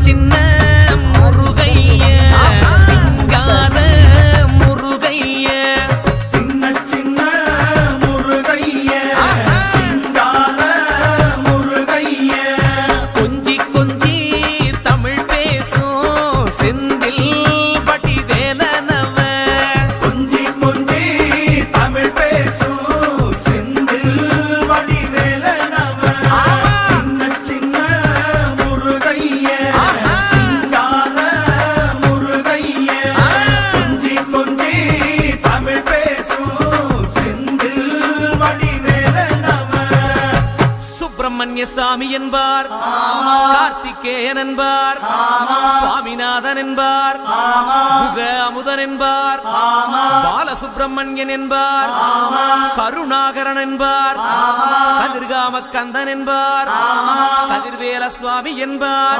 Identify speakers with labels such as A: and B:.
A: சின்ன முருகைய சிங்கார முருகைய
B: சின்ன சின்ன முருகைய சிங்கார முருகைய
A: கொஞ்சி கொஞ்சி தமிழ் பேசும் செந்தில் வடிவேலனவ
B: கொஞ்சி கொஞ்சி தமிழ் பேசும் செந்தில் வடிவேலனவ சின்ன சின்ன முருகைய சிங்கார முருகைய கொஞ்சி கொஞ்சி தமிழ் பேசும் செந்தில் வடிவேலனவ
A: சுப்பிரமணிய சாமி என்பார் கார்த்திகேயன் என்பார் சுவாமிநாதன் என்பார் முக அமுதன் என்பார் பாலசுப்பிரமணியன் என்பார் கருணாகரன் என்பார் கதிர்காம கந்தன் என்பார் கதிர்வேல சுவாமி என்பார்